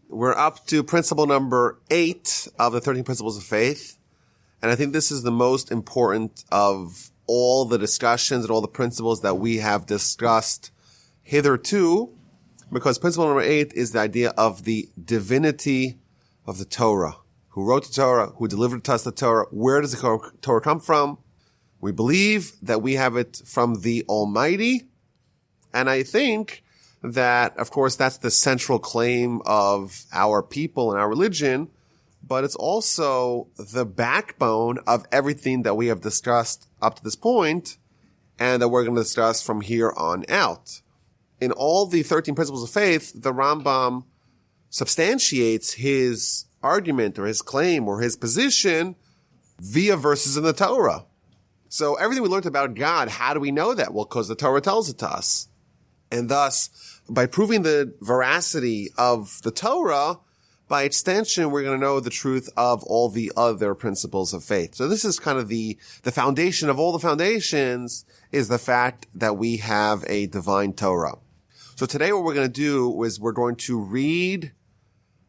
We're up to principle number 8 of the 13 principles of faith. And I think this is the most important of all the discussions and all the principles that we have discussed hitherto, because principle number 8 is the idea of the divinity of the Torah. Who wrote the Torah? Who delivered to us the Torah? Where does the Torah come from? We believe that we have it from the Almighty. And I think that, of course, that's the central claim of our people and our religion, but it's also the backbone of everything that we have discussed up to this point and that we're going to discuss from here on out. In all the 13 principles of faith, the Rambam substantiates his argument or his claim or his position via verses in the Torah. So everything we learned about God, how do we know that? Well, because the Torah tells it to us. And thus, by proving the veracity of the Torah, by extension, we're going to know the truth of all the other principles of faith. So this is kind of the foundation of all the foundations, is the fact that we have a divine Torah. So today what we're going to do is we're going to read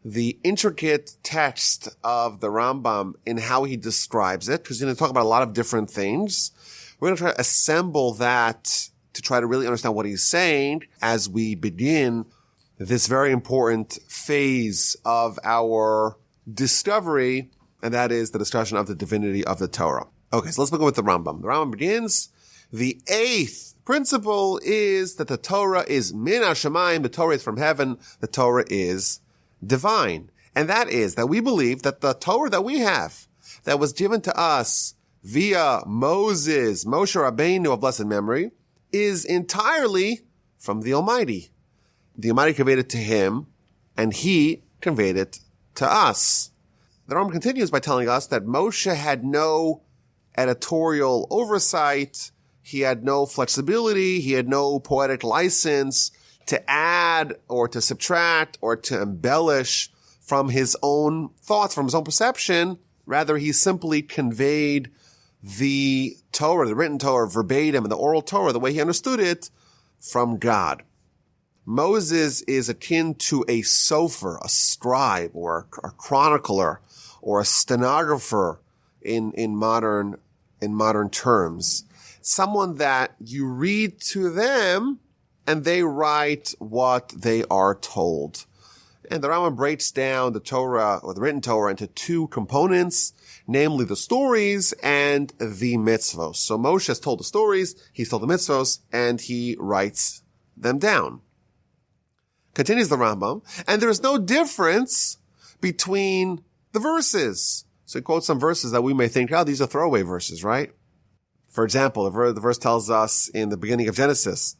the intricate text of the Rambam in how he describes it, because he's going to talk about a lot of different things. We're going to try to assemble that to try to really understand what he's saying as we begin this very important phase of our discovery, and that is the discussion of the divinity of the Torah. Okay, so let's begin with the Rambam. The Rambam begins, the 8th principle is that the Torah is min hashamayim, the Torah is from heaven, the Torah is divine. And that is that we believe that the Torah that we have, that was given to us via Moses, Moshe Rabbeinu of blessed memory, is entirely from the Almighty. The Almighty conveyed it to him, and he conveyed it to us. The Rambam continues by telling us that Moshe had no editorial oversight, he had no flexibility, he had no poetic license to add or to subtract or to embellish from his own thoughts, from his own perception. Rather, he simply conveyed the Torah, the written Torah, verbatim, and the oral Torah, the way he understood it, from God. Moses is akin to a sofer, a scribe, or a chronicler, or a stenographer in modern terms. Someone that you read to them and they write what they are told. And the Rambam breaks down the Torah, or the written Torah, into 2 components, namely the stories and the mitzvos. So Moshe has told the stories, he's told the mitzvos, and he writes them down. Continues the Rambam, and there is no difference between the verses. So he quotes some verses that we may think, oh, these are throwaway verses, right? For example, the verse tells us in the beginning of Genesis,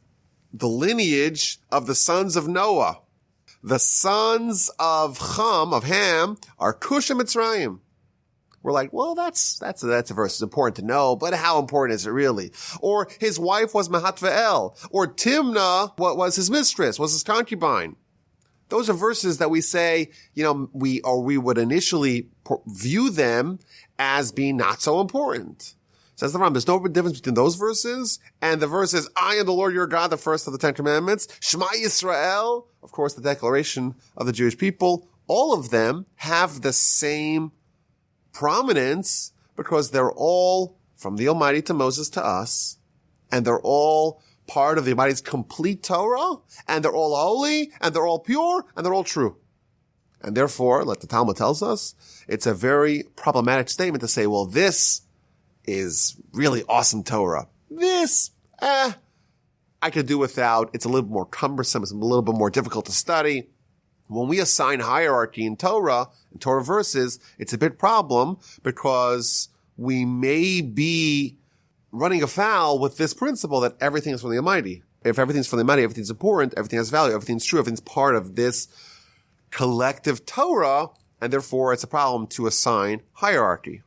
the lineage of the sons of Noah. The sons of Ham, are Cush and Mitzrayim. We're like, well, that's a verse. It's important to know, but how important is it really? Or his wife was Mahatvael. Or Timnah, what was his mistress, was his concubine. Those are verses that we say, we would initially view them as being not so important. Says the Rambam, there's no difference between those verses and the verses, I am the Lord your God, the first of the 10 commandments, Shema Yisrael, of course, the declaration of the Jewish people. All of them have the same prominence because they're all from the Almighty to Moses to us, and they're all part of the Almighty's complete Torah, and they're all holy, and they're all pure, and they're all true. And therefore, like the Talmud tells us, it's a very problematic statement to say, well, this is really awesome Torah. This, I could do without. It's a little more cumbersome. It's a little bit more difficult to study. When we assign hierarchy in Torah, in Torah verses, it's a big problem because we may be running afoul with this principle that everything is from the Almighty. If everything's from the Almighty, everything's important, everything has value, everything's true, everything's part of this collective Torah, and therefore it's a problem to assign hierarchy.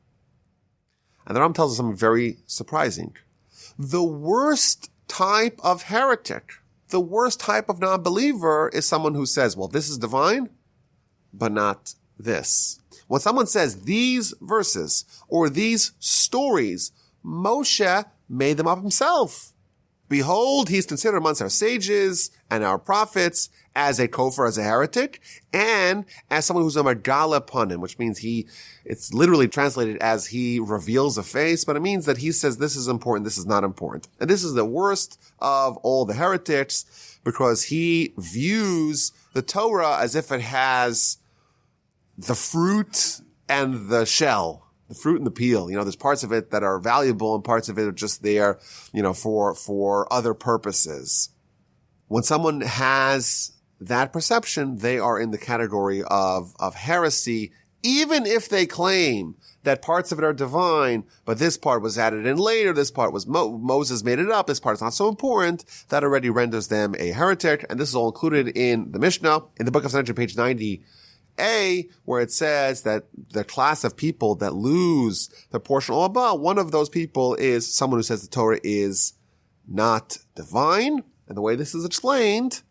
And the Rambam tells us something very surprising. The worst type of heretic, the worst type of non-believer is someone who says, well, this is divine, but not this. When someone says these verses or these stories, Moshe made them up himself. Behold, he's considered amongst our sages and our prophets, as a kofar, as a heretic, and as someone who's a magala panim, which means it's literally translated as he reveals a face, but it means that he says this is important, this is not important. And this is the worst of all the heretics, because he views the Torah as if it has the fruit and the shell, the fruit and the peel. There's parts of it that are valuable and parts of it are just there, for other purposes. When someone has that perception, they are in the category of heresy, even if they claim that parts of it are divine, but this part was added in later, this part was Moses made it up, this part is not so important, that already renders them a heretic. And this is all included in the Mishnah, in the book of Sanhedrin, page 90a, where it says that the class of people that lose the portion of Abba, one of those people is someone who says the Torah is not divine. And the way this is explained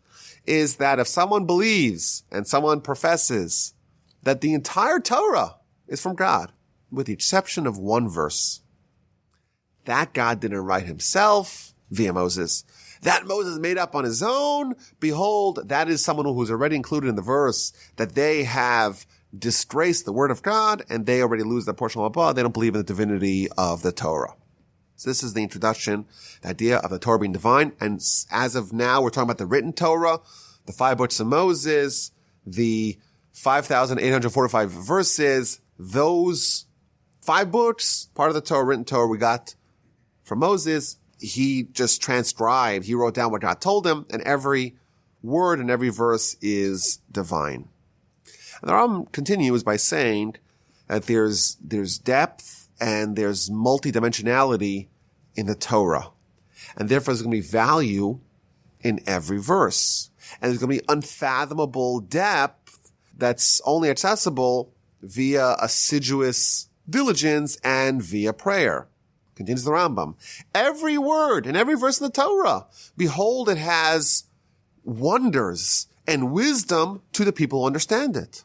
is that if someone believes and someone professes that the entire Torah is from God, with the exception of one verse, that God didn't write himself via Moses, that Moses made up on his own, behold, that is someone who's already included in the verse that they have disgraced the word of God and they already lose their portion of Abba. They don't believe in the divinity of the Torah. So this is the introduction, the idea of the Torah being divine. And as of now, we're talking about the written Torah, the 5 books of Moses, the 5,845 verses. Those 5 books, part of the Torah, written Torah, we got from Moses. He just transcribed, he wrote down what God told him, and every word and every verse is divine. And the Rambam continues by saying that there's depth and there's multidimensionality in the Torah. And therefore there's going to be value in every verse. And there's going to be unfathomable depth that's only accessible via assiduous diligence and via prayer. Continues the Rambam. Every word and every verse in the Torah, behold, it has wonders and wisdom to the people who understand it.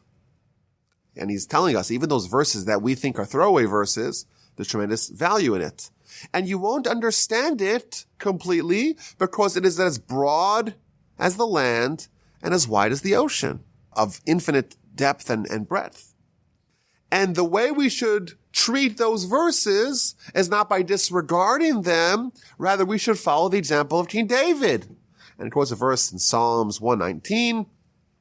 And he's telling us, even those verses that we think are throwaway verses, there's tremendous value in it. And you won't understand it completely because it is as broad as the land and as wide as the ocean, of infinite depth and breadth. And the way we should treat those verses is not by disregarding them. Rather, we should follow the example of King David. And it quotes a verse in Psalms 119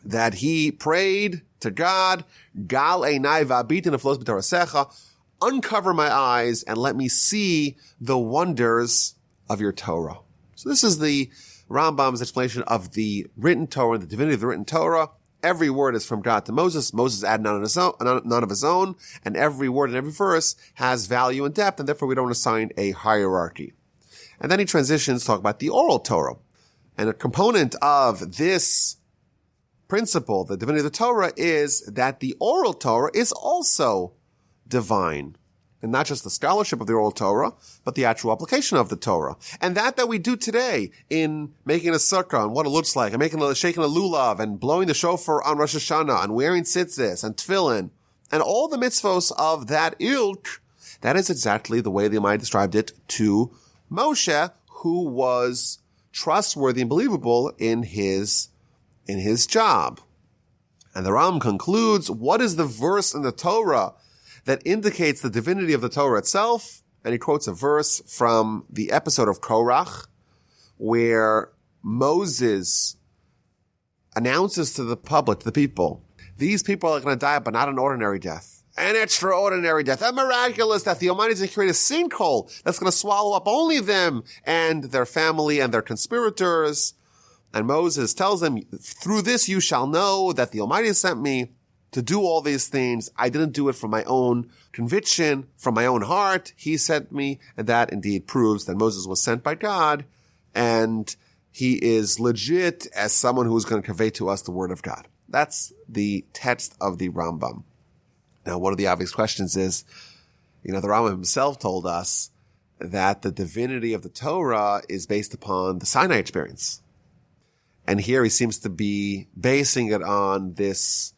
that he prayed to God, Gal einai v'abitin aflos b'torasecha, uncover my eyes and let me see the wonders of your Torah. So this is the Rambam's explanation of the written Torah and the divinity of the written Torah. Every word is from God to Moses. Moses added none of his own, and every word and every verse has value and depth, and therefore we don't assign a hierarchy. And then he transitions to talk about the oral Torah. And a component of this principle, the divinity of the Torah, is that the oral Torah is also divine. And not just the scholarship of the oral Torah, but the actual application of the Torah. And that we do today in making a sukkah and what it looks like, and shaking a lulav, and blowing the shofar on Rosh Hashanah, and wearing tzitzis, and tefillin, and all the mitzvos of that ilk, that is exactly the way the Almighty described it to Moshe, who was trustworthy and believable in his job. And the Ram concludes, what is the verse in the Torah that indicates the divinity of the Torah itself? And he quotes a verse from the episode of Korach, where Moses announces to the public, to the people, these people are going to die, but not an ordinary death. An extraordinary death, a miraculous death. The Almighty is going to create a sinkhole that's going to swallow up only them and their family and their conspirators. And Moses tells them, through this you shall know that the Almighty has sent me to do all these things. I didn't do it from my own conviction, from my own heart. He sent me, and that indeed proves that Moses was sent by God, and he is legit as someone who is going to convey to us the word of God. That's the text of the Rambam. Now, one of the obvious questions is, the Rambam himself told us that the divinity of the Torah is based upon the Sinai experience. And here he seems to be basing it on this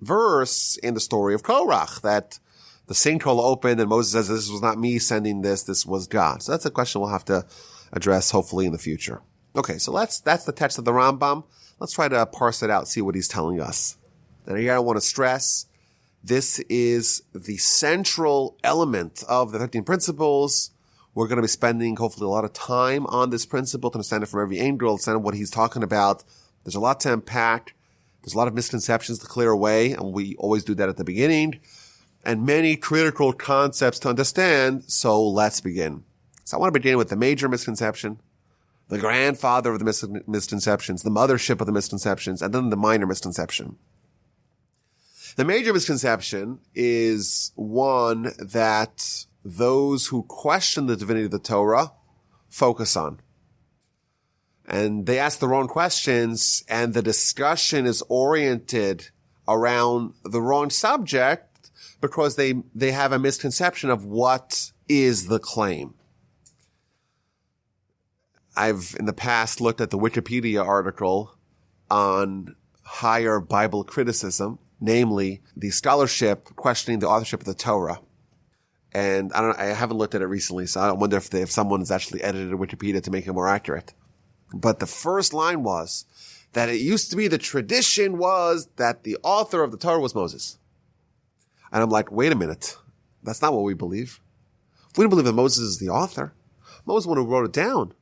verse in the story of Korach, that the sinkhole opened and Moses says, this was not me sending this was God. So that's a question we'll have to address hopefully in the future. Okay, so that's the text of the Rambam. Let's try to parse it out, see what he's telling us. And here I want to stress, this is the central element of the 13 principles. We're going to be spending hopefully a lot of time on this principle to understand it from every angle, understand what he's talking about. There's a lot to unpack. There's a lot of misconceptions to clear away, and we always do that at the beginning, and many critical concepts to understand. So let's begin. So I want to begin with the major misconception, the grandfather of the misconceptions, the mothership of the misconceptions, and then the minor misconception. The major misconception is one that those who question the divinity of the Torah focus on. And they ask the wrong questions, and the discussion is oriented around the wrong subject because they have a misconception of what is the claim. I've in the past looked at the Wikipedia article on higher Bible criticism, namely the scholarship questioning the authorship of the Torah. And I haven't looked at it recently, so I wonder if someone has actually edited Wikipedia to make it more accurate. But the first line was that it used to be the tradition was that the author of the Torah was Moses. And I'm like, wait a minute. That's not what we believe. We don't believe that Moses is the author. Moses is the one who wrote it down.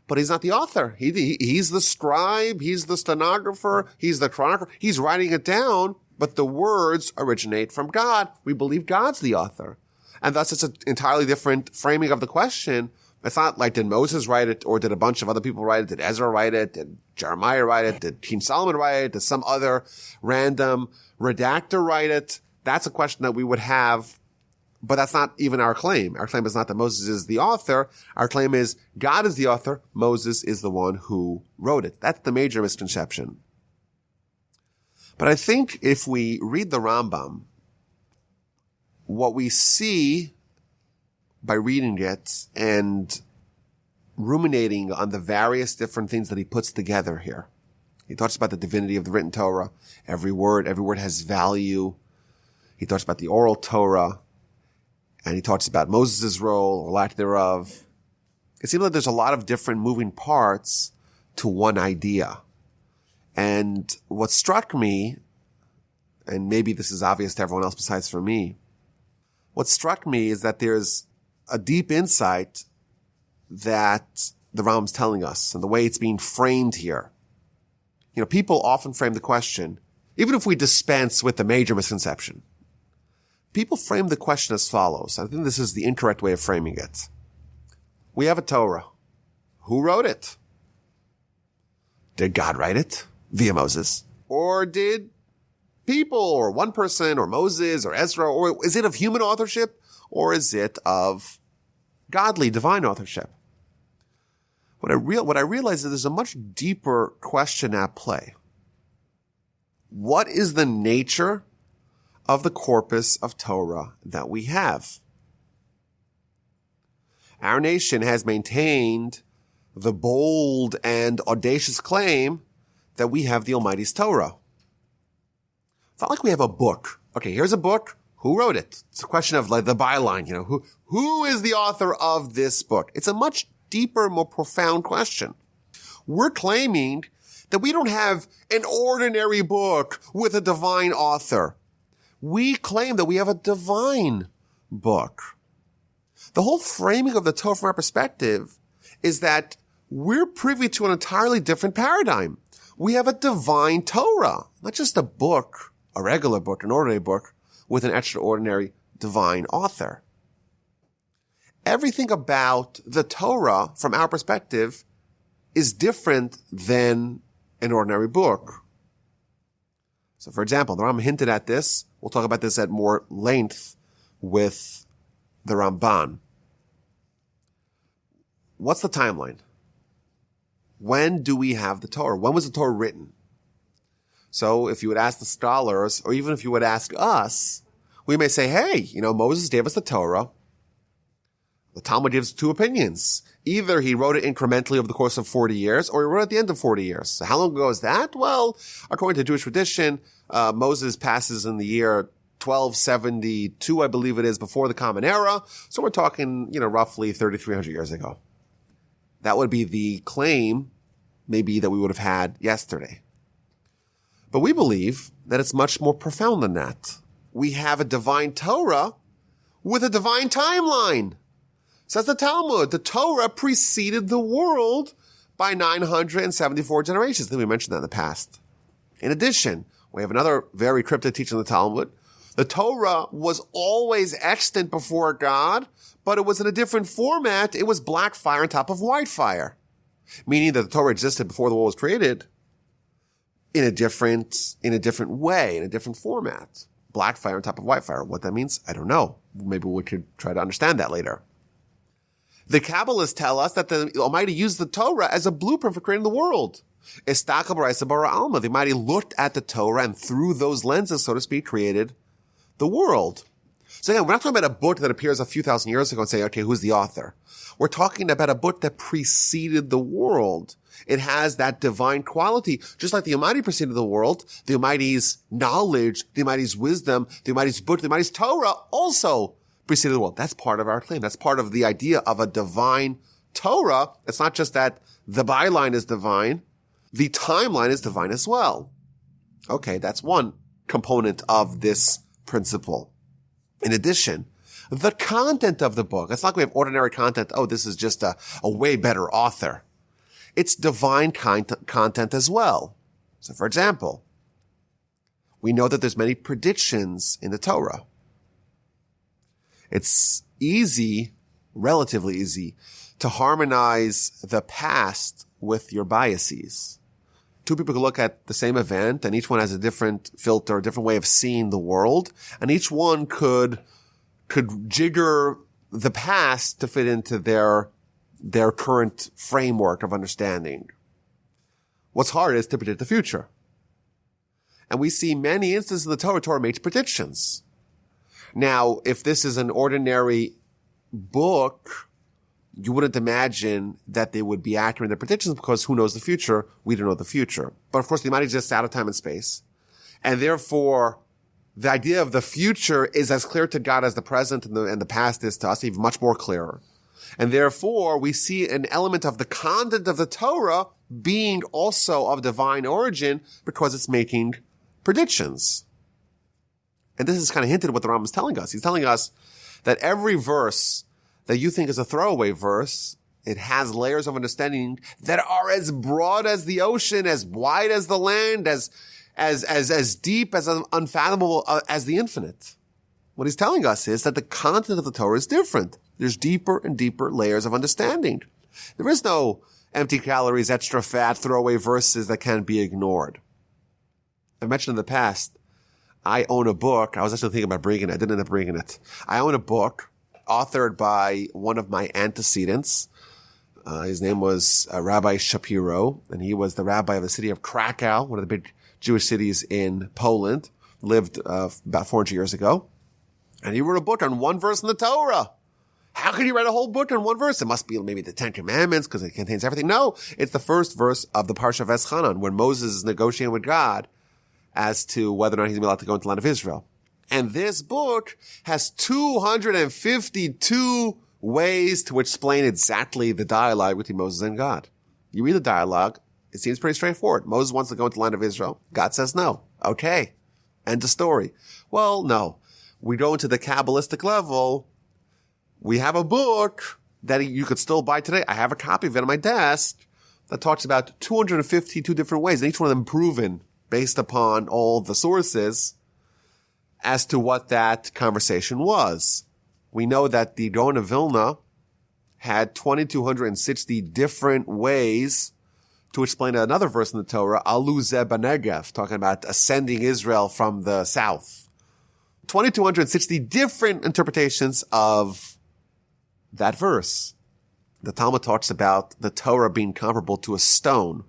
But he's not the author. He's the scribe. He's the stenographer. He's the chronicler. He's writing it down, but the words originate from God. We believe God's the author. And thus it's an entirely different framing of the question. It's not like, did Moses write it, or did a bunch of other people write it? Did Ezra write it? Did Jeremiah write it? Did King Solomon write it? Did some other random redactor write it? That's a question that we would have, but that's not even our claim. Our claim is not that Moses is the author. Our claim is God is the author. Moses is the one who wrote it. That's the major misconception. But I think if we read the Rambam, what we see by reading it and ruminating on the various different things that he puts together here. He talks about the divinity of the written Torah. Every word has value. He talks about the oral Torah. And he talks about Moses' role or lack thereof. It seems like there's a lot of different moving parts to one idea. And what struck me, and maybe this is obvious to everyone else besides for me, what struck me is that there's a deep insight that the Rambam's telling us and the way it's being framed here. You know, people often frame the question, even if we dispense with the major misconception, people frame the question as follows. I think this is the incorrect way of framing it. We have a Torah. Who wrote it? Did God write it via Moses? Or did people, or one person, or Moses, or Ezra, or is it of human authorship? Or is it of godly, divine authorship? What I realize is there's a much deeper question at play. What is the nature of the corpus of Torah that we have? Our nation has maintained the bold and audacious claim that we have the Almighty's Torah. It's not like we have a book. Okay, here's a book. Who wrote it? It's a question of like the byline, who is the author of this book? It's a much deeper, more profound question. We're claiming that we don't have an ordinary book with a divine author. We claim that we have a divine book. The whole framing of the Torah from our perspective is that we're privy to an entirely different paradigm. We have a divine Torah, not just a book, a regular book, an ordinary book, with an extraordinary divine author. Everything about the Torah, from our perspective, is different than an ordinary book. So, for example, the Rambam hinted at this. We'll talk about this at more length with the Ramban. What's the timeline? When do we have the Torah? When was the Torah written? So if you would ask the scholars, or even if you would ask us, we may say, hey, Moses gave us the Torah. The Talmud gives two opinions. Either he wrote it incrementally over the course of 40 years, or he wrote it at the end of 40 years. So how long ago is that? Well, according to Jewish tradition, Moses passes in the year 1272, I believe it is, before the Common Era. So we're talking, roughly 3,300 years ago. That would be the claim, maybe, that we would have had yesterday. But we believe that it's much more profound than that. We have a divine Torah with a divine timeline. Says the Talmud, the Torah preceded the world by 974 generations. I think we mentioned that in the past. In addition, we have another very cryptic teaching in the Talmud. The Torah was always extant before God, but it was in a different format. It was black fire on top of white fire. Meaning that the Torah existed before the world was created in a different way, in a different format. Black fire on top of white fire. What that means, I don't know. Maybe we could try to understand that later. The Kabbalists tell us that the Almighty used the Torah as a blueprint for creating the world. The Almighty looked at the Torah and through those lenses, so to speak, created the world. So again, we're not talking about a book that appears a few thousand years ago and say, okay, who's the author? We're talking about a book that preceded the world. It has that divine quality, just like the Almighty preceded the world. The Almighty's knowledge, the Almighty's wisdom, the Almighty's book, the Almighty's Torah also preceded the world. That's part of our claim. That's part of the idea of a divine Torah. It's not just that the byline is divine. The timeline is divine as well. Okay, that's one component of this principle. In addition, the content of the book, it's not like we have ordinary content. Oh, this is just a way better author. It's divine content as well. So for example, we know that there's many predictions in the Torah. It's easy, relatively easy, to harmonize the past with your biases. Two people could look at the same event and each one has a different filter, a different way of seeing the world, and each one could jigger the past to fit into their current framework of understanding. What's hard is to predict the future. And we see many instances in the Torah makes predictions. Now, if this is an ordinary book, you wouldn't imagine that they would be accurate in their predictions because who knows the future? We don't know the future. But of course, the Almighty exists out of time and space. And therefore, the idea of the future is as clear to God as the present and the past is to us, even much more clearer. And therefore, we see an element of the content of the Torah being also of divine origin because it's making predictions. And this is kind of hinted at what the Rambam is telling us. He's telling us that every verse that you think is a throwaway verse, it has layers of understanding that are as broad as the ocean, as wide as the land, as deep, as unfathomable as the infinite. What he's telling us is that the content of the Torah is different. There's deeper and deeper layers of understanding. There is no empty calories, extra fat, throwaway verses that can be ignored. I mentioned in the past, I own a book. I was actually thinking about bringing it. I didn't end up bringing it. I own a book authored by one of my antecedents. His name was Rabbi Shapiro, and he was the rabbi of the city of Krakow, one of the big Jewish cities in Poland, lived about 400 years ago. And he wrote a book on one verse in the Torah. How can you write a whole book on one verse? It must be maybe the Ten Commandments because it contains everything. No, it's the first verse of the Parsha of Eschanan when Moses is negotiating with God as to whether or not he's going to be allowed to go into the land of Israel. And this book has 252 ways to explain exactly the dialogue between Moses and God. You read the dialogue, it seems pretty straightforward. Moses wants to go into the land of Israel. God says no. Okay. End of story. Well, no. We go into the Kabbalistic level. We have a book that you could still buy today. I have a copy of it on my desk that talks about 252 different ways, and each one of them proven based upon all the sources as to what that conversation was. We know that the Gaon of Vilna had 2,260 different ways to explain another verse in the Torah, Alu Zeh B'Negev, talking about ascending Israel from the south. 2,260 different interpretations of that verse. The Talmud talks about the Torah being comparable to a stone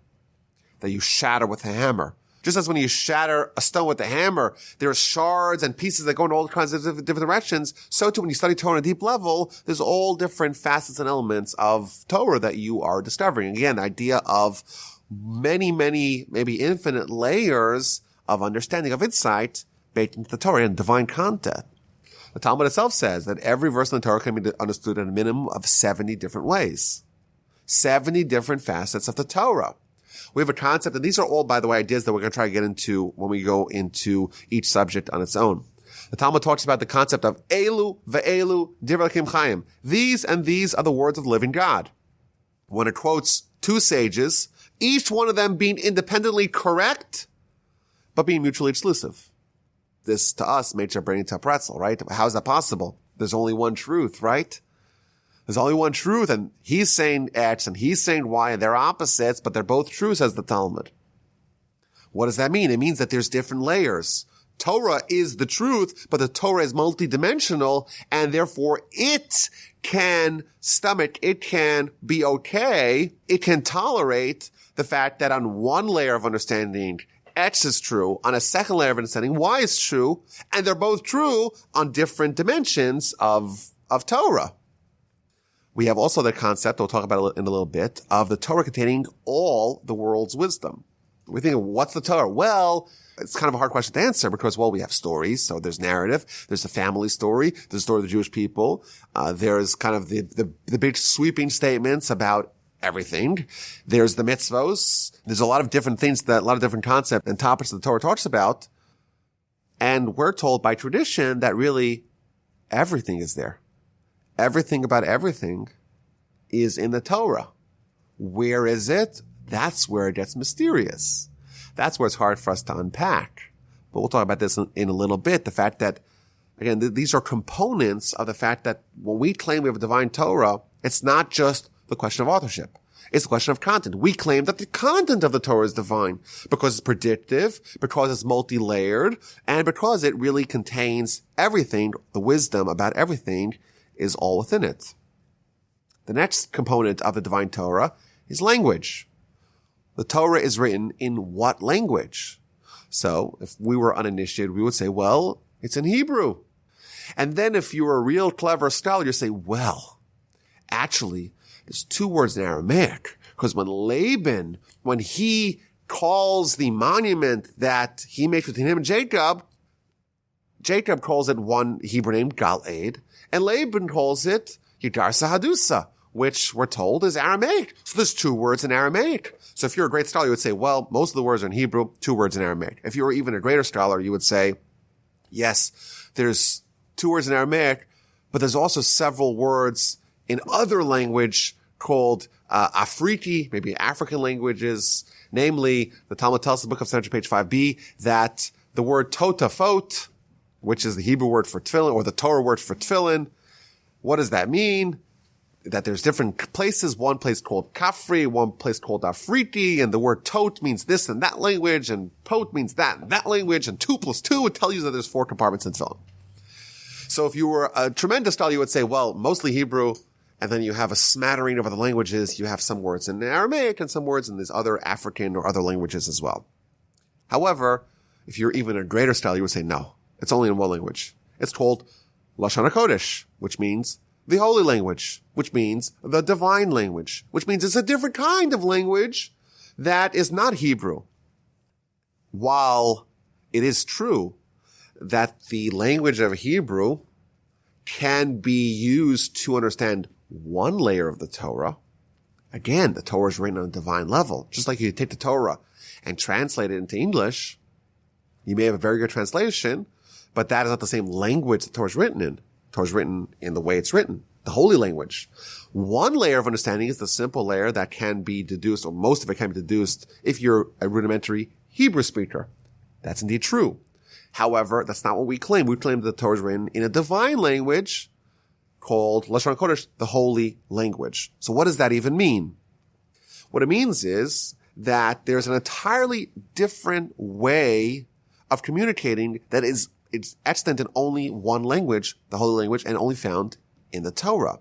that you shatter with a hammer. Just as when you shatter a stone with a hammer, there are shards and pieces that go in all kinds of different directions. So too, when you study Torah on a deep level, there's all different facets and elements of Torah that you are discovering. Again, the idea of many, maybe infinite layers of understanding, of insight baked into the Torah and divine content. The Talmud itself says that every verse in the Torah can be understood in a minimum of 70 different ways. 70 different facets of the Torah. We have a concept, and these are all, by the way, ideas that we're going to try to get into when we go into each subject on its own. The Talmud talks about the concept of Elu ve'elu divrei Elokim Chaim. These and these are the words of the living God. When it quotes two sages, each one of them being independently correct, but being mutually exclusive. This, to us, makes our brain into a pretzel, right? How is that possible? There's only one truth, right? There's only one truth, and he's saying X, and he's saying Y, and they're opposites, but they're both true, says the Talmud. What does that mean? It means that there's different layers. Torah is the truth, but the Torah is multidimensional, and therefore it can stomach, it can be okay, it can tolerate the fact that on one layer of understanding, X is true, on a second layer of understanding, Y is true, and they're both true on different dimensions of Torah. We have also the concept, we'll talk about it in a little bit, of the Torah containing all the world's wisdom. We think, what's the Torah? Well, it's kind of a hard question to answer because, well, we have stories. So there's narrative. There's the family story. There's the story of the Jewish people. There's kind of the big sweeping statements about everything. There's the mitzvos. There's a lot of different things a lot of different concepts and topics that the Torah talks about. And we're told by tradition that really everything is there. Everything about everything is in the Torah. Where is it? That's where it gets mysterious. That's where it's hard for us to unpack. But we'll talk about this in a little bit. The fact that, again, these are components of the fact that when we claim we have a divine Torah, it's not just the question of authorship. It's the question of content. We claim that the content of the Torah is divine because it's predictive, because it's multi-layered, and because it really contains everything. The wisdom about everything is all within it. The next component of the divine Torah is language. The Torah is written in what language? So if we were uninitiated, we would say, well, it's in Hebrew. And then if you were a real clever scholar, you'd say, well, actually, there's two words in Aramaic. Because when Laban, when he calls the monument that he makes between him and Jacob calls it one Hebrew name, Gal-Ed, and Laban calls it Yidarsa Hadusa, which we're told is Aramaic. So there's two words in Aramaic. So if you're a great scholar, you would say, well, most of the words are in Hebrew, two words in Aramaic. If you were even a greater scholar, you would say, yes, there's two words in Aramaic, but there's also several words in other language called Afriki, maybe African languages. Namely, the Talmud tells us in the book of Sanhedrin, page 5b, that the word totafot, which is the Hebrew word for tefillin, or the Torah word for tefillin, what does that mean? That there's different places, one place called Kafri, one place called Afriki, and the word tot means this and that language, and pot means that and that language, and 2 + 2 would tell you that there's 4 compartments in tefillin. So if you were a tremendous scholar, you would say, well, mostly Hebrew, and then you have a smattering of other languages. You have some words in Aramaic and some words in these other African or other languages as well. However, if you're even a greater scholar, you would say, no, it's only in one language. It's called Lashon HaKodesh, which means the holy language, which means the divine language, which means it's a different kind of language that is not Hebrew. While it is true that the language of Hebrew can be used to understand one layer of the Torah, again, the Torah is written on a divine level. Just like you take the Torah and translate it into English, you may have a very good translation, but that is not the same language the Torah is written in. The Torah is written in the way it's written, the holy language. One layer of understanding is the simple layer that can be deduced, or most of it can be deduced, if you're a rudimentary Hebrew speaker. That's indeed true. However, that's not what we claim. We claim that the Torah is written in a divine language called Lashon HaKodesh, the holy language. So what does that even mean? What it means is that there's an entirely different way of communicating that is extant in only one language, the holy language, and only found in the Torah.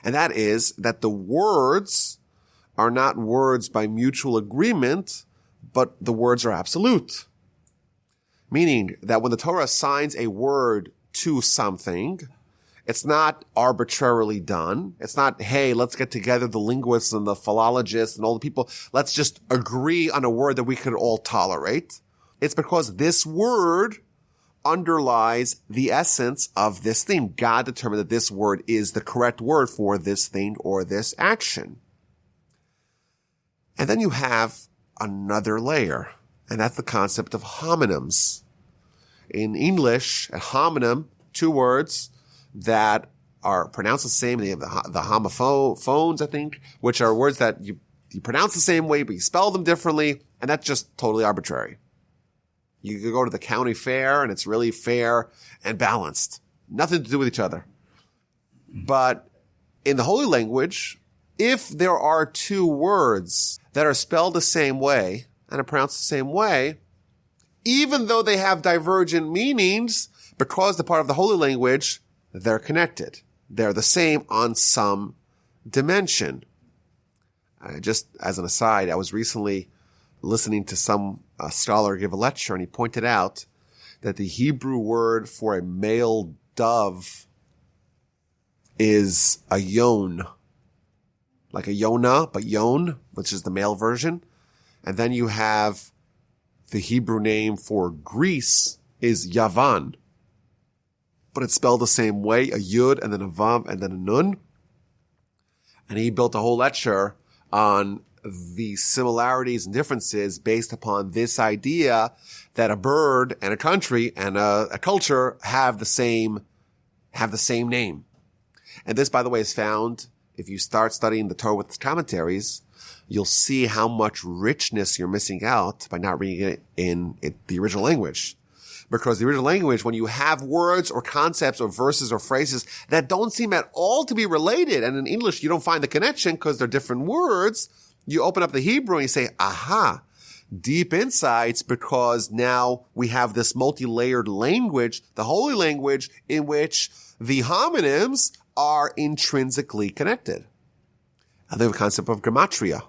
And that is that the words are not words by mutual agreement, but the words are absolute. Meaning that when the Torah assigns a word to something, it's not arbitrarily done. It's not, hey, let's get together the linguists and the philologists and all the people. Let's just agree on a word that we could all tolerate. It's because this word underlies the essence of this thing. God determined that this word is the correct word for this thing or this action. And then you have another layer, and that's the concept of homonyms. In English, a homonym, two words that are pronounced the same. They have the homophones, I think, which are words that you pronounce the same way, but you spell them differently, and that's just totally arbitrary. You could go to the county fair, and it's really fair and balanced. Nothing to do with each other. But in the Holy Language, if there are two words that are spelled the same way and are pronounced the same way, even though they have divergent meanings, because they're part of the Holy Language, they're connected. They're the same on some dimension. Just as an aside, I was recently listening to some scholar give a lecture, and he pointed out that the Hebrew word for a male dove is a yon. Like a Yonah, but yon, which is the male version. And then you have the Hebrew name for Greece is Yavan. But it's spelled the same way, a Yud and then a Vav and then a Nun. And he built a whole lecture on the similarities and differences based upon this idea that a bird and a country and a culture have the same name. And this, by the way, is found, if you start studying the Torah with its commentaries, you'll see how much richness you're missing out by not reading it in the original language. Because the original language, when you have words or concepts or verses or phrases that don't seem at all to be related, and in English you don't find the connection because they're different words, you open up the Hebrew and you say, aha, deep insights, because now we have this multi-layered language, the Holy Language, in which the homonyms are intrinsically connected. And then the concept of gematria,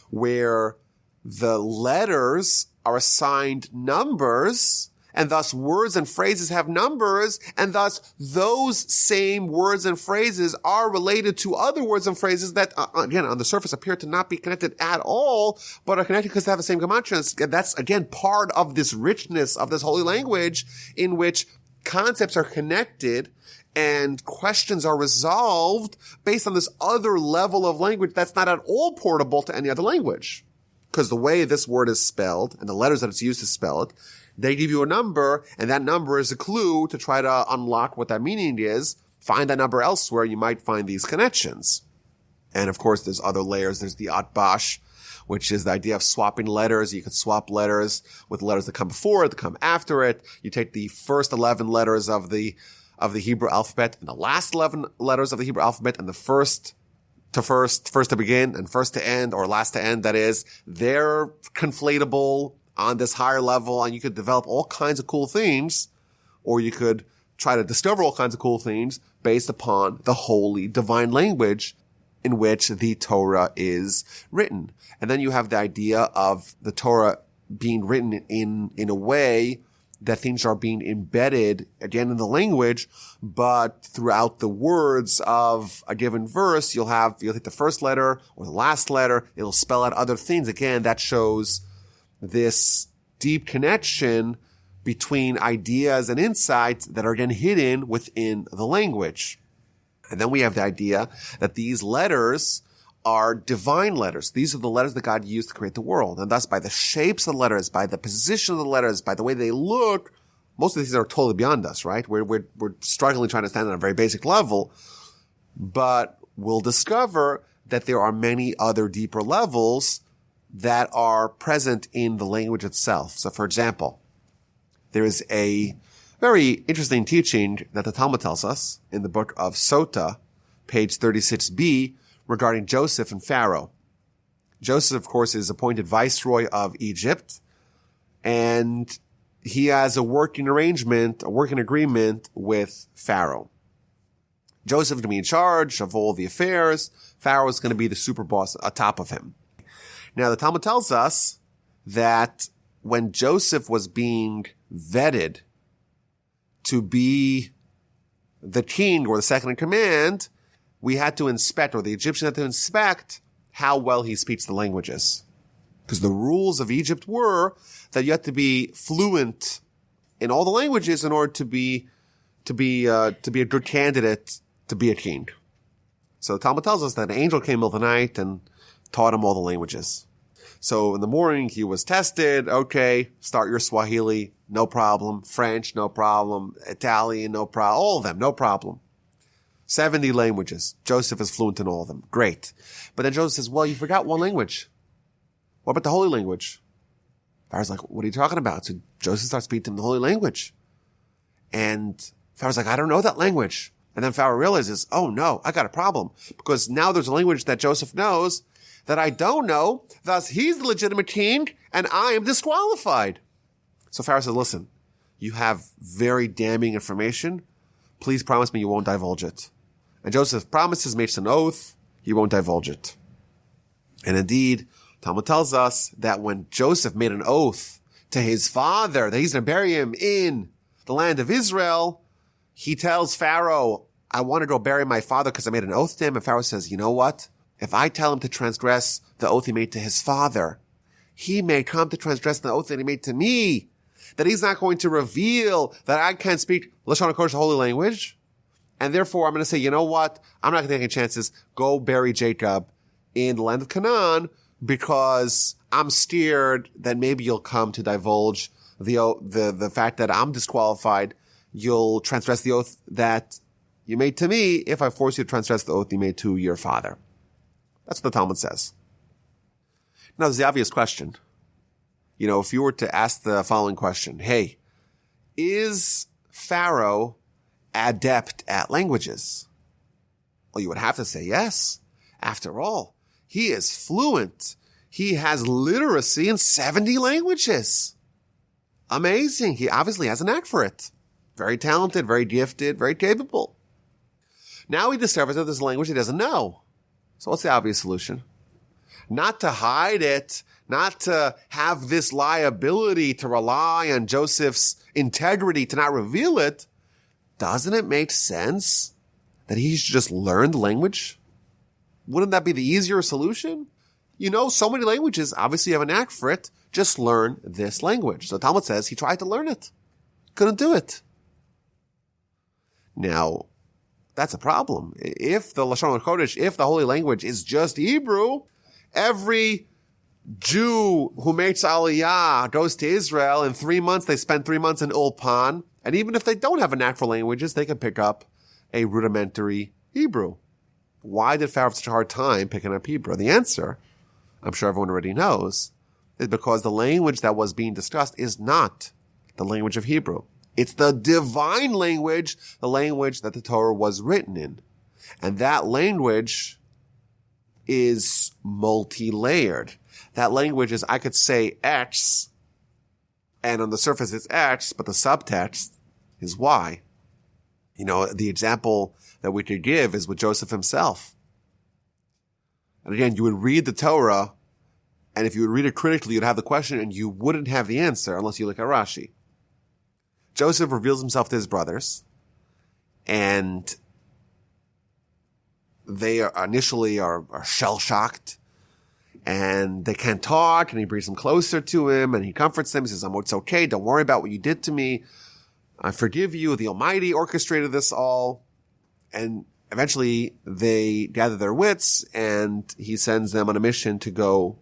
where the letters are assigned numbers, and thus words and phrases have numbers, and thus those same words and phrases are related to other words and phrases that, again, on the surface appear to not be connected at all, but are connected because they have the same gematria. And that's, again, part of this richness of this holy language in which concepts are connected and questions are resolved based on this other level of language that's not at all portable to any other language. Because the way this word is spelled and the letters that it's used to spell it, they give you a number, and that number is a clue to try to unlock what that meaning is. Find that number elsewhere, you might find these connections. And of course, there's other layers. There's the atbash, which is the idea of swapping letters. You could swap letters with letters that come before it, that come after it. You take the first 11 letters of the Hebrew alphabet and the last 11 letters of the Hebrew alphabet, and the first to begin and first to end, or last to end, that is, they're conflatable on this higher level, and you could develop all kinds of cool things, or you could try to discover all kinds of cool things based upon the holy divine language in which the Torah is written. And then you have the idea of the Torah being written in a way that things are being embedded, again, in the language, but throughout the words of a given verse, you'll take the first letter or the last letter, it'll spell out other things. Again, that shows this deep connection between ideas and insights that are, again, hidden within the language. And then we have the idea that these letters are divine letters. These are the letters that God used to create the world. And thus, by the shapes of the letters, by the position of the letters, by the way they look, most of these are totally beyond us, right? We're struggling trying to stand on a very basic level, but we'll discover that there are many other deeper levels that are present in the language itself. So, for example, there is a very interesting teaching that the Talmud tells us in the book of Sota, page 36b, regarding Joseph and Pharaoh. Joseph, of course, is appointed viceroy of Egypt, and he has a working agreement with Pharaoh. Joseph is going to be in charge of all the affairs. Pharaoh is going to be the super boss atop of him. Now, the Talmud tells us that when Joseph was being vetted to be the king or the second in command, we had to inspect, or the Egyptians had to inspect, how well he speaks the languages. Because the rules of Egypt were that you had to be fluent in all the languages in order to be a good candidate to be a king. So the Talmud tells us that an angel came in the middle of the night and taught him all the languages. So in the morning, he was tested. Okay, start your Swahili, no problem. French, no problem. Italian, no problem. All of them, no problem. 70 languages. Joseph is fluent in all of them. Great. But then Joseph says, well, you forgot one language. What about the holy language? Pharaoh's like, what are you talking about? So Joseph starts speaking to him the holy language. And Pharaoh's like, I don't know that language. And then Pharaoh realizes, oh no, I got a problem. Because now there's a language that Joseph knows that I don't know. Thus, he's the legitimate king and I am disqualified. So Pharaoh says, listen, you have very damning information. Please promise me you won't divulge it. And Joseph promises, makes an oath, he won't divulge it. And indeed, Talmud tells us that when Joseph made an oath to his father that he's going to bury him in the land of Israel, he tells Pharaoh, I want to go bury my father because I made an oath to him. And Pharaoh says, you know what? If I tell him to transgress the oath he made to his father, he may come to transgress the oath that he made to me, that he's not going to reveal that I can't speak Lashon HaKodesh, the holy language. And therefore, I'm going to say, you know what? I'm not going to take any chances. Go bury Jacob in the land of Canaan because I'm scared that maybe you'll come to divulge the fact that I'm disqualified. You'll transgress the oath that you made to me if I force you to transgress the oath you made to your father. That's what the Talmud says. Now, there's the obvious question. You know, if you were to ask the following question, hey, is Pharaoh adept at languages? Well, you would have to say yes. After all, he is fluent. He has literacy in 70 languages. Amazing. He obviously has a knack for it. Very talented, very gifted, very capable. Now he discovers that there's a language he doesn't know. So what's the obvious solution? Not to hide it, not to have this liability to rely on Joseph's integrity to not reveal it. Doesn't it make sense that he should just learn the language? Wouldn't that be the easier solution? You know so many languages, obviously you have a knack for it. Just learn this language. So Talmud says he tried to learn it. Couldn't do it. Now, that's a problem. If the Lashon HaKodesh, if the holy language is just Hebrew, every Jew who makes Aliyah goes to Israel. In 3 months, they spend 3 months in Ulpan. And even if they don't have a knack for languages, they can pick up a rudimentary Hebrew. Why did Pharaoh have such a hard time picking up Hebrew? The answer, I'm sure everyone already knows, is because the language that was being discussed is not the language of Hebrew. It's the divine language, the language that the Torah was written in. And that language is multi-layered. That language is, I could say X, and on the surface it's X, but the subtext is Y. You know, the example that we could give is with Joseph himself. And again, you would read the Torah, and if you would read it critically, you'd have the question, and you wouldn't have the answer unless you look at Rashi. Joseph reveals himself to his brothers, and they are initially are shell-shocked, and they can't talk, and he brings them closer to him, and he comforts them. He says, it's okay. Don't worry about what you did to me. I forgive you. The Almighty orchestrated this all. And eventually they gather their wits, and he sends them on a mission to go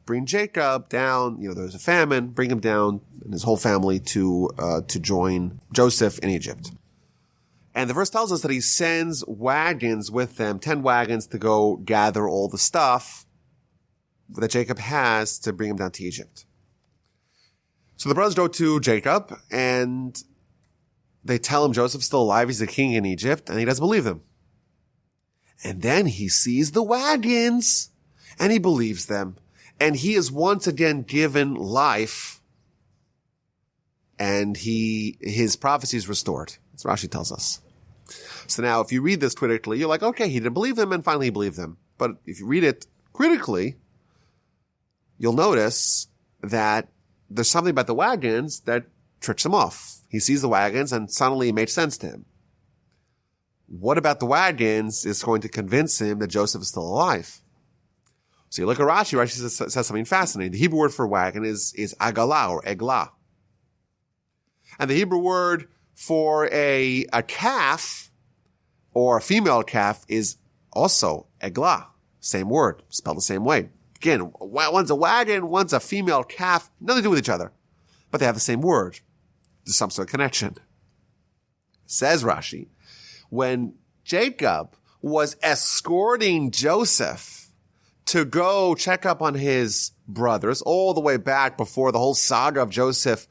bring Jacob down. You know, there's a famine, bring him down and his whole family to join Joseph in Egypt. And the verse tells us that he sends wagons with them, 10 wagons to go gather all the stuff that Jacob has to bring him down to Egypt. So the brothers go to Jacob and they tell him Joseph's still alive. He's the king in Egypt, and he doesn't believe them. And then he sees the wagons and he believes them. And he is once again given life, and his prophecy is restored. That's what Rashi tells us. So now if you read this critically, you're like, okay, he didn't believe them, and finally he believed them. But if you read it critically, you'll notice that there's something about the wagons that tricks him off. He sees the wagons and suddenly it makes sense to him. What about the wagons is going to convince him that Joseph is still alive? So you look at Rashi. Rashi says something fascinating. The Hebrew word for wagon is agalah or eglah. And the Hebrew word for a calf or a female calf is also eglah. Same word, spelled the same way. Again, one's a wagon, one's a female calf, nothing to do with each other. But they have the same word. There's some sort of connection. Says Rashi, when Jacob was escorting Joseph to go check up on his brothers all the way back before the whole saga of Joseph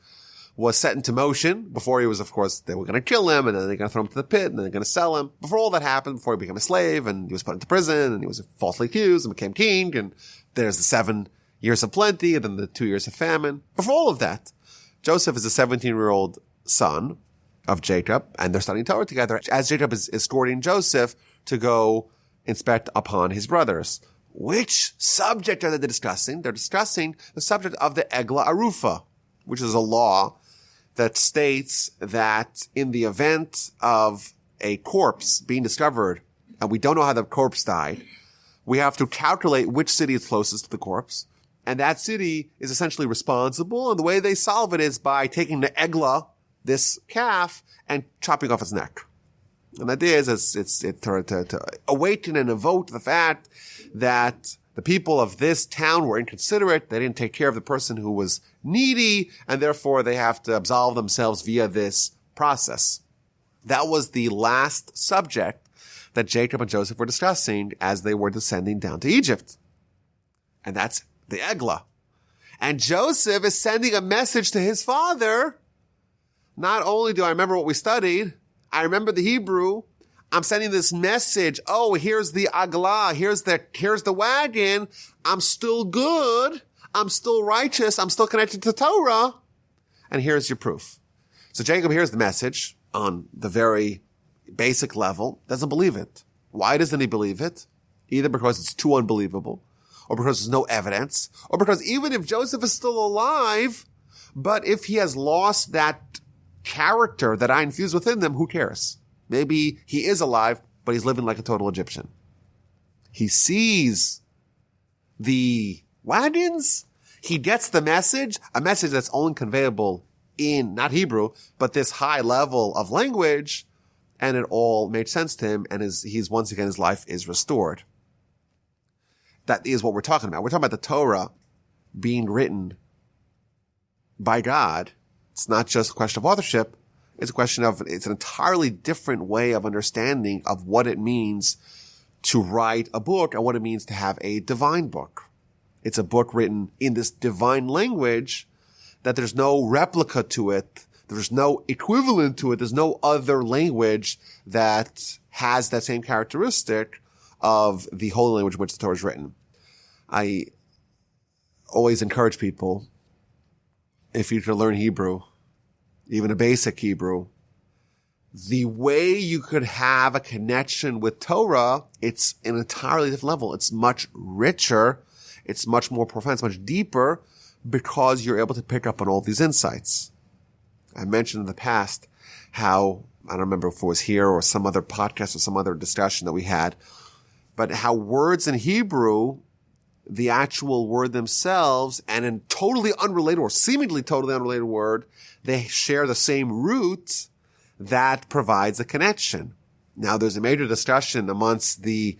was set into motion, before he was, of course, they were going to kill him, and then they're going to throw him to the pit, and then they're going to sell him. Before all that happened, before he became a slave, and he was put into prison, and he was falsely accused, and became king, and there's the 7 years of plenty, and then the 2 years of famine. Before all of that, Joseph is a 17-year-old son of Jacob, and they're studying Torah together, as Jacob is escorting Joseph to go inspect upon his brothers. Which subject are they discussing? They're discussing the subject of the Egla Arufa, which is a law that states that in the event of a corpse being discovered, and we don't know how the corpse died, we have to calculate which city is closest to the corpse, and that city is essentially responsible, and the way they solve it is by taking the Egla, this calf, and chopping off its neck. And the idea is it's to awaken and evoke the fact that the people of this town were inconsiderate. They didn't take care of the person who was needy, and therefore they have to absolve themselves via this process. That was the last subject that Jacob and Joseph were discussing as they were descending down to Egypt. And that's the Egla. And Joseph is sending a message to his father. Not only do I remember what we studied, I remember the Hebrew. I'm sending this message. Oh, here's the agla. Here's the wagon. I'm still good. I'm still righteous. I'm still connected to Torah. And here's your proof. So Jacob hears the message on the very basic level, doesn't believe it. Why doesn't he believe it? Either because it's too unbelievable, or because there's no evidence, or because even if Joseph is still alive, but if he has lost that character that I infused within him, who cares? Maybe he is alive, but he's living like a total Egyptian. He sees the wagons. He gets the message, a message that's only conveyable in, not Hebrew, but this high level of language, and it all made sense to him, and he's once again, his life is restored. That is what we're talking about. We're talking about the Torah being written by God. It's not just a question of authorship. It's an entirely different way of understanding of what it means to write a book and what it means to have a divine book. It's a book written in this divine language that there's no replica to it. There's no equivalent to it. There's no other language that has that same characteristic of the holy language in which the Torah is written. I always encourage people, if you can learn Hebrew, even a basic Hebrew, the way you could have a connection with Torah, it's an entirely different level. It's much richer. It's much more profound. It's much deeper because you're able to pick up on all these insights. I mentioned in the past how, I don't remember if it was here or some other podcast or some other discussion that we had, but how words in Hebrew, the actual word themselves, and in totally unrelated or seemingly totally unrelated word, they share the same root that provides a connection. Now, there's a major discussion amongst the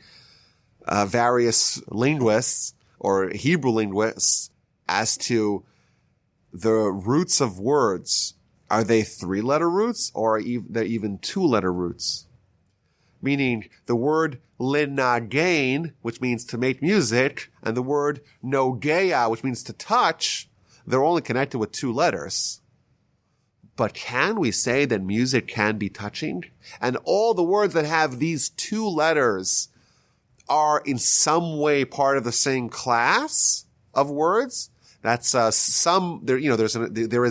various linguists or Hebrew linguists as to the roots of words. Are they 3-letter roots or are they even 2-letter roots? Meaning the word linagain, which means to make music, and the word nogeya, which means to touch, they're only connected with 2 letters. But can we say that music can be touching? And all the words that have these 2 letters are in some way part of the same class of words? That's there is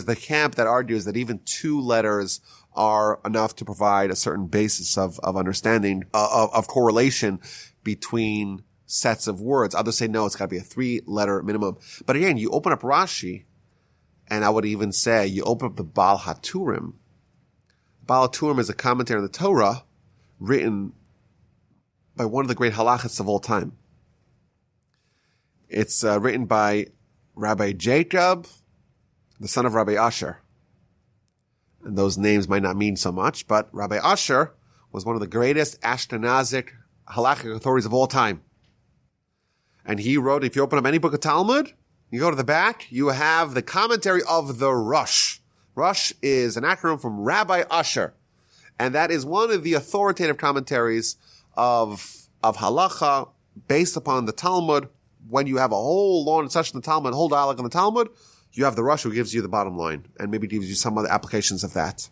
the camp that argues that even 2 letters are enough to provide a certain basis of understanding, of correlation between sets of words. Others say, no, it's got to be a 3-letter minimum. But again, you open up Rashi, and I would even say you open up the Baal HaTurim. Baal HaTurim is a commentary on the Torah written by one of the great halachists of all time. It's written by Rabbi Jacob, the son of Rabbi Asher. And those names might not mean so much, but Rabbi Asher was one of the greatest Ashkenazic halakhic authorities of all time. And he wrote, if you open up any book of Talmud, you go to the back, you have the commentary of the Rosh. Rosh is an acronym from Rabbi Usher. And that is one of the authoritative commentaries of halacha based upon the Talmud. When you have a whole long discussion in the Talmud, a whole dialogue in the Talmud, you have the Rosh who gives you the bottom line and maybe gives you some other applications of that.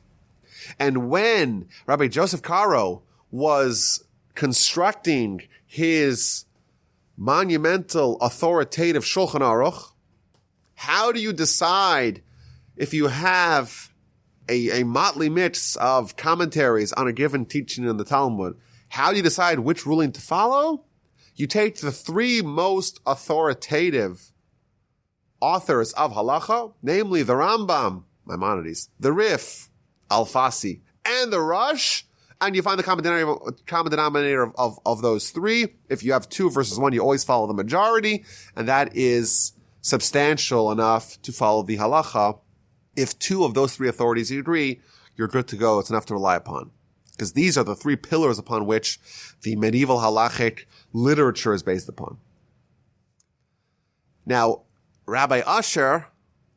And when Rabbi Joseph Caro was constructing his monumental authoritative Shulchan Aruch, how do you decide if you have a motley mix of commentaries on a given teaching in the Talmud? How do you decide which ruling to follow? You take the three most authoritative authors of halacha, namely the Rambam, Maimonides, the Rif, Alfasi, and the Rosh, and you find the common denominator of those three. If you have 2 versus 1, you always follow the majority, and that is substantial enough to follow the halacha. If 2 of those 3 authorities you agree, you're good to go. It's enough to rely upon. Because these are the 3 pillars upon which the medieval halachic literature is based upon. Now, Rabbi Usher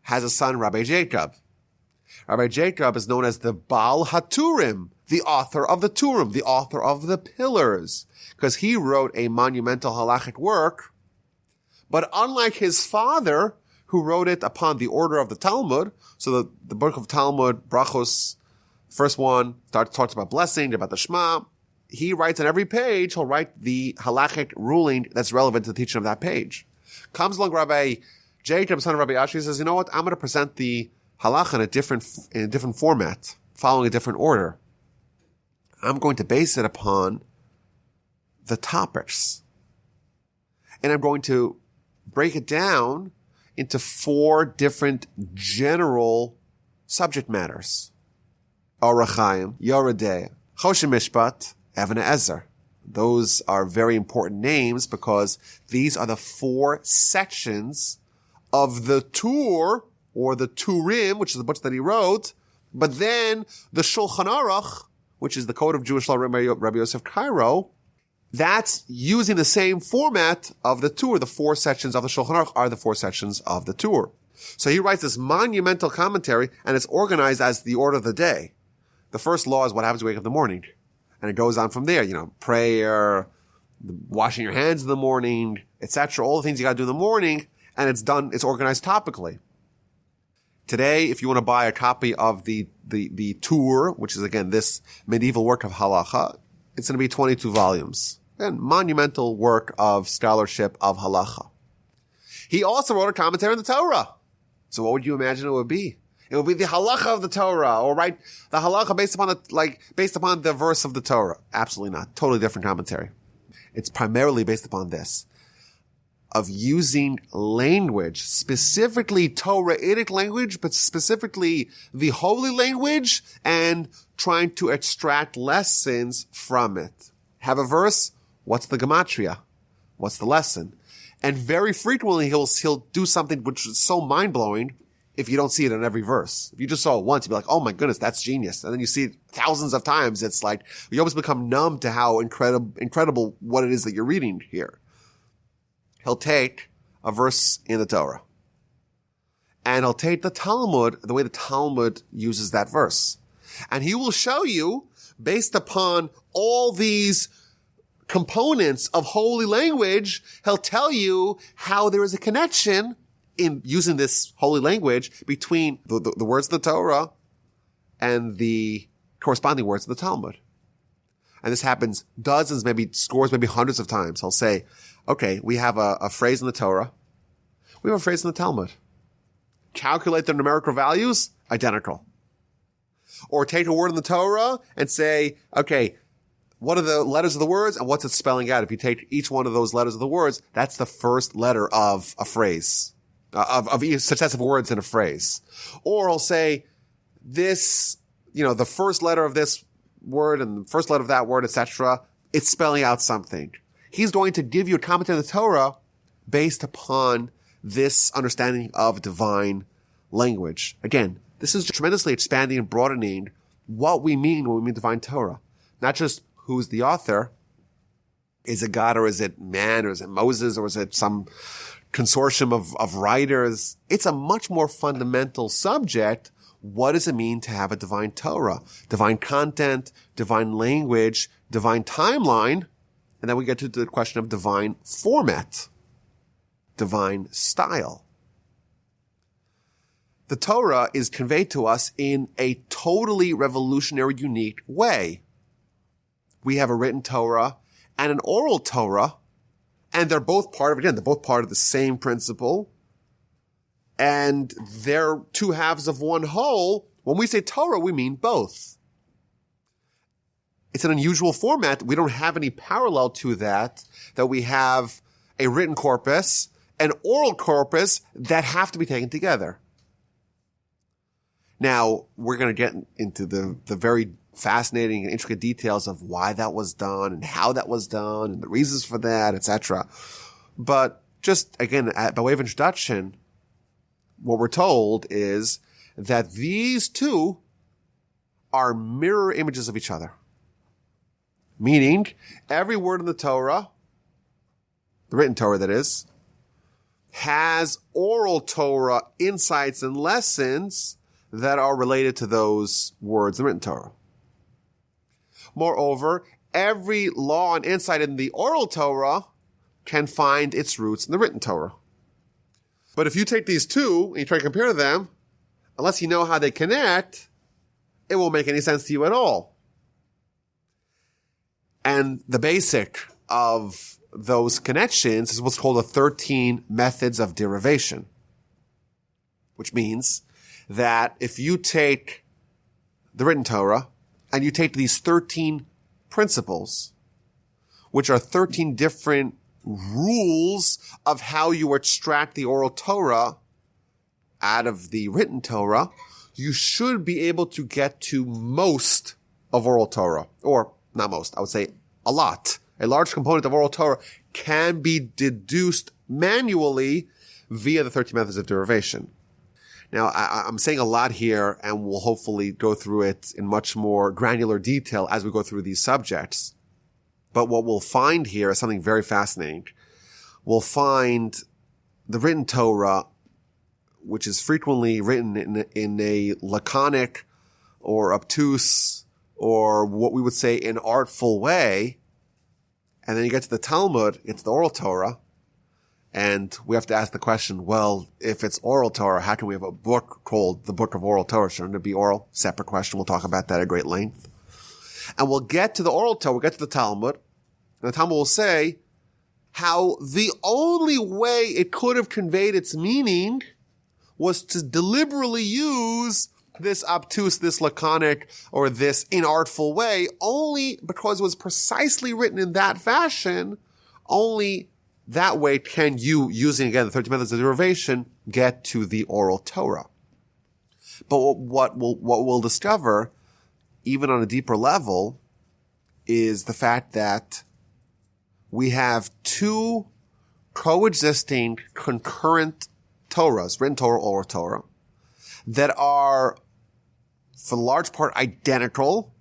has a son, Rabbi Jacob. Rabbi Jacob is known as the Baal HaTurim, the author of the Turim, the author of the pillars, because he wrote a monumental halachic work. But unlike his father, who wrote it upon the order of the Talmud, so the book of Talmud, Brachos, first one, talks about blessing, about the Shema. He writes on every page, he'll write the halachic ruling that's relevant to the teaching of that page. Comes along Rabbi Jacob, son of Rabbi Ashi, says, you know what, I'm going to present the halacha in a different format, following a different order. I'm going to base it upon the topics. And I'm going to break it down into 4 different general subject matters. Orach Chaim, Yoredei, Choshen Mishpat, Even Ezer. Those are very important names because these are the 4 sections of the Tur, or the Turim, which is the books that he wrote, but then the Shulchan Aruch, which is the Code of Jewish Law, Rabbi Yosef Cairo, that's using the same format of the Tur. The 4 sections of the Shulchan Aruch are the 4 sections of the Tur. So he writes this monumental commentary, and it's organized as the order of the day. The first law is what happens when you wake up in the morning. And it goes on from there, prayer, washing your hands in the morning, etc. All the things you got to do in the morning, and it's organized topically. Today, if you want to buy a copy of the Tur, which is again this medieval work of halacha, it's going to be 22 volumes. And monumental work of scholarship of halacha. He also wrote a commentary on the Torah. So what would you imagine it would be? It would be the halacha of the Torah, or the halacha based upon the verse of the Torah. Absolutely not. Totally different commentary. It's primarily based upon this, of using language, specifically Torah-itic language, but specifically the holy language, and trying to extract lessons from it. Have a verse, what's the gematria? What's the lesson? And very frequently he'll do something which is so mind-blowing if you don't see it in every verse. If you just saw it once, you'd be like, oh my goodness, that's genius. And then you see it thousands of times. It's like, you almost become numb to how incredible what it is that you're reading here. He'll take a verse in the Torah, and he'll take the Talmud, the way the Talmud uses that verse. And he will show you, based upon all these components of holy language, he'll tell you how there is a connection in using this holy language between the words of the Torah and the corresponding words of the Talmud. And this happens dozens, maybe scores, maybe hundreds of times. He'll say, okay, we have a phrase in the Torah. We have a phrase in the Talmud. Calculate the numerical values, identical. Or take a word in the Torah and say, okay, what are the letters of the words and what's it spelling out? If you take each one of those letters of the words, that's the first letter of a phrase, of each successive words in a phrase. Or he'll say this, the first letter of this word and the first letter of that word, etc. It's spelling out something. He's going to give you a commentary of the Torah based upon this understanding of divine language. Again, this is tremendously expanding and broadening what we mean when we mean divine Torah. Not just who's the author, Is it God or is it man or is it Moses or is it some consortium of writers? It's a much more fundamental subject. What does it mean to have a divine Torah? Divine content, divine language, divine timeline. And then we get to the question of divine format, divine style. The Torah is conveyed to us in a totally revolutionary, unique way. We have a written Torah and an oral Torah, and they're both part of the same principle. And they're two halves of one whole. When we say Torah, we mean both. It's an unusual format. We don't have any parallel to that we have a written corpus, an oral corpus that have to be taken together. Now, we're going to get into the very fascinating and intricate details of why that was done and how that was done and the reasons for that, etc. But just, again, by way of introduction, what we're told is that these two are mirror images of each other. Meaning, every word in the Torah, the written Torah that is, has oral Torah insights and lessons that are related to those words in the written Torah. Moreover, every law and insight in the oral Torah can find its roots in the written Torah. But if you take these two and you try to compare them, unless you know how they connect, it won't make any sense to you at all. And the basic of those connections is what's called the 13 methods of derivation, which means that if you take the written Torah and you take these 13 principles, which are 13 different rules of how you extract the oral Torah out of the written Torah, you should be able to get to most of oral Torah. Or, not most, I would say a lot. A large component of oral Torah can be deduced manually via the 13 methods of derivation. Now, I'm saying a lot here, and we'll hopefully go through it in much more granular detail as we go through these subjects. But what we'll find here is something very fascinating. We'll find the written Torah, which is frequently written in a laconic or obtuse or what we would say an artful way. And then you get to the Talmud, it's the oral Torah. And we have to ask the question, well, if it's oral Torah, how can we have a book called the Book of Oral Torah? Shouldn't it be oral? Separate question. We'll talk about that at great length. And we'll get to the oral Torah, we'll get to the Talmud, and the Talmud will say how the only way it could have conveyed its meaning was to deliberately use this obtuse, this laconic, or this inartful way, only because it was precisely written in that fashion. Only that way can you, using again the 13 methods of derivation, get to the oral Torah. But what we'll discover, even on a deeper level, is the fact that we have two coexisting concurrent Torahs, written Torah, oral Torah, that are, for the large part, identical,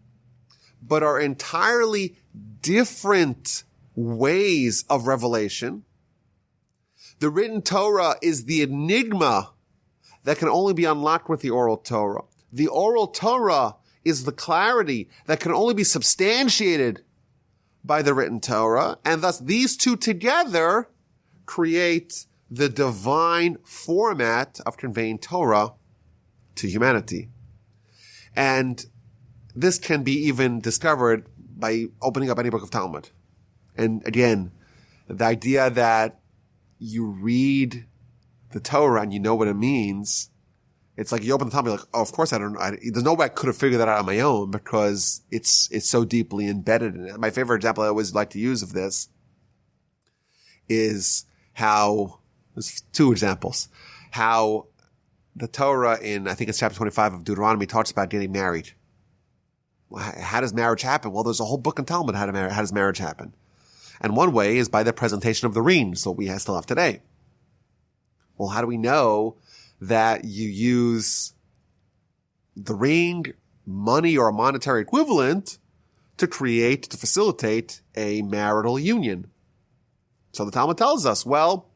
but are entirely different ways of revelation. The written Torah is the enigma that can only be unlocked with the oral Torah. The oral Torah is the clarity that can only be substantiated by the written Torah, and thus these two together create the divine format of conveying Torah to humanity. And this can be even discovered by opening up any book of Talmud. And again, the idea that you read the Torah and you know what it means, it's like you open the Talmud, you're like, oh, of course there's no way I could have figured that out on my own because it's so deeply embedded in it. My favorite example I always like to use of this is how, there's two examples, how the Torah in, I think it's chapter 25 of Deuteronomy, talks about getting married. How does marriage happen? Well, there's a whole book in Talmud, how does marriage happen? And one way is by the presentation of the ring, so we still have today. Well, how do we know that you use the ring, money, or a monetary equivalent to facilitate a marital union. So the Talmud tells us, well,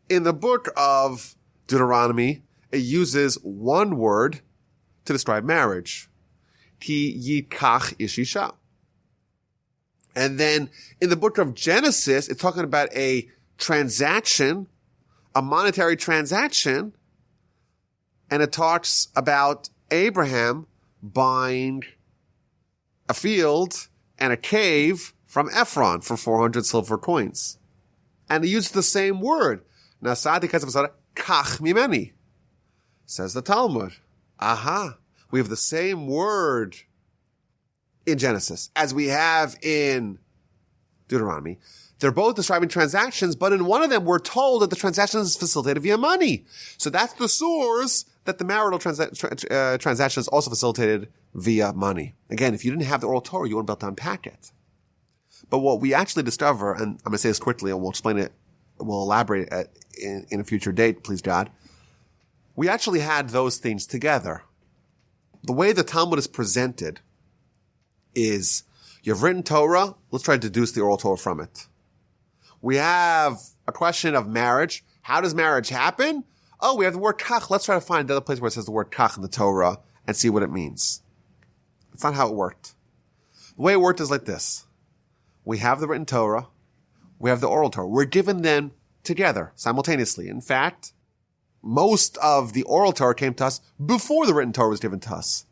in the book of Deuteronomy, it uses one word to describe marriage. Ki yikach ish isha. And then in the book of Genesis, it's talking about a transaction, a monetary transaction, and it talks about Abraham buying a field and a cave from Ephron for 400 silver coins. And he used the same word. Nasati kach mimeni. Says the Talmud. Aha. We have the same word in Genesis as we have in Deuteronomy. They're both describing transactions, but in one of them we're told that the transaction is facilitated via money. So that's the source that the marital transaction is also facilitated via money. Again, if you didn't have the oral Torah, you wouldn't be able to unpack it. But what we actually discover, and I'm going to say this quickly and we'll explain it, we'll elaborate in a future date, please God. We actually had those things together. The way the Talmud is presented is you've written Torah, let's try to deduce the oral Torah from it. We have a question of marriage. How does marriage happen? Oh, we have the word kach. Let's try to find another place where it says the word kach in the Torah and see what it means. That's not how it worked. The way it worked is like this. We have the written Torah. We have the oral Torah. We're given them together, simultaneously. In fact, most of the oral Torah came to us before the written Torah was given to us.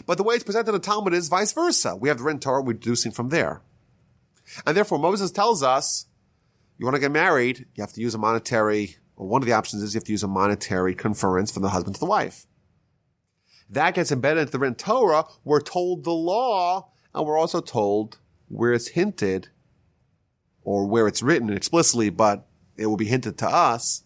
But the way it's presented in the Talmud is vice versa. We have the written Torah, we're deducing from there. And therefore, Moses tells us, you want to get married, you have to use a monetary, or one of the options is you have to use a monetary conference from the husband to the wife. That gets embedded into the written Torah. We're told the law, and we're also told where it's hinted, or where it's written explicitly, but it will be hinted to us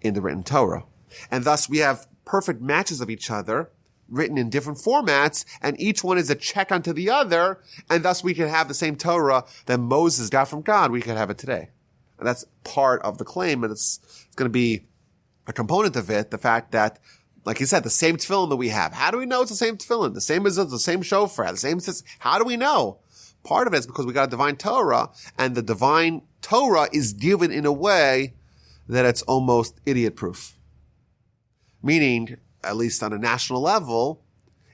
in the written Torah. And thus we have perfect matches of each other, written in different formats, and each one is a check onto the other, and thus we can have the same Torah that Moses got from God. We can have it today. And that's part of the claim, and it's going to be a component of it, the fact that, like he said, the same tefillin that we have. How do we know it's the same tefillin? The same is the same shofar, the same. How do we know? Part of it is because we got a divine Torah, and the divine Torah is given in a way that it's almost idiot-proof. Meaning, at least on a national level,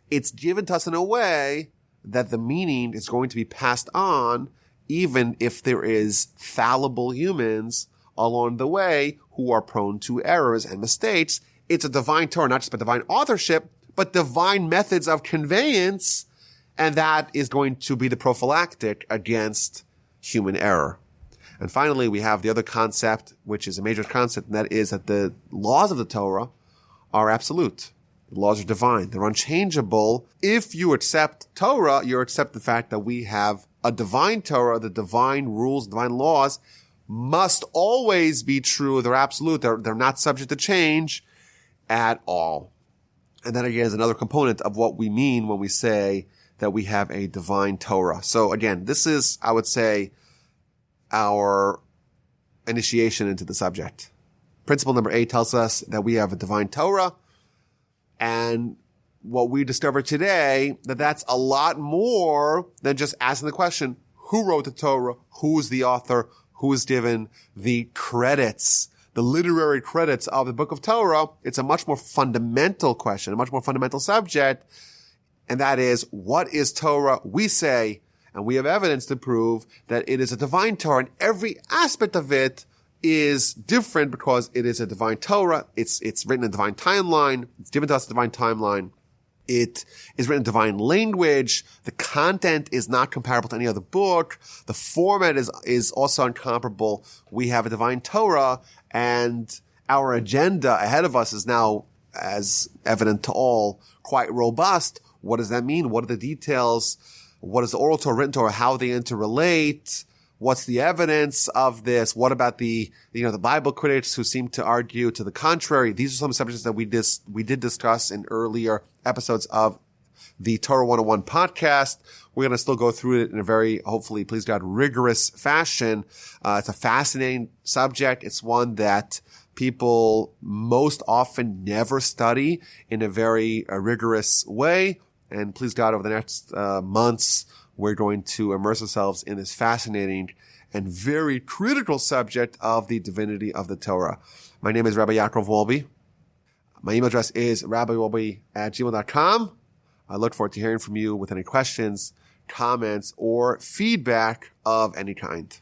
it's given to us in a way that the meaning is going to be passed on even if there is fallible humans along the way who are prone to errors and mistakes. It's a divine Torah, not just by divine authorship, but divine methods of conveyance, and that is going to be the prophylactic against human error. And finally, we have the other concept, which is a major concept, and that is that the laws of the Torah are absolute. The laws are divine. They're unchangeable. If you accept Torah, you accept the fact that we have a divine Torah, the divine rules, divine laws must always be true. They're absolute. They're not subject to change at all. And that again is another component of what we mean when we say that we have a divine Torah. So again, this is, I would say, our initiation into the subject. Principle number 8 tells us that we have a divine Torah, and what we discover today, that's a lot more than just asking the question, who wrote the Torah? Who is the author? Who is given the credits, the literary credits of the book of Torah? It's a much more fundamental question, a much more fundamental subject, and that is, what is Torah? We say, and we have evidence to prove that it is a divine Torah, and every aspect of it is different because it is a divine Torah. It's written in a divine timeline. It's given to us a divine timeline. It is written in divine language. The content is not comparable to any other book. The format is also incomparable. We have a divine Torah, and our agenda ahead of us is now, as evident to all, quite robust. What does that mean? What are the details? What is the oral Torah, written Torah? How they interrelate? What's the evidence of this? What about the Bible critics who seem to argue to the contrary? These are some subjects that we did discuss in earlier episodes of the Torah 101 podcast. We're going to still go through it in a very, hopefully, please God, rigorous fashion. It's a fascinating subject. It's one that people most often never study in a very rigorous way. And please God, over the next months, we're going to immerse ourselves in this fascinating and very critical subject of the divinity of the Torah. My name is Rabbi Yaakov Wolbe. My email address is rabbiwolbe@gmail.com. I look forward to hearing from you with any questions, comments, or feedback of any kind.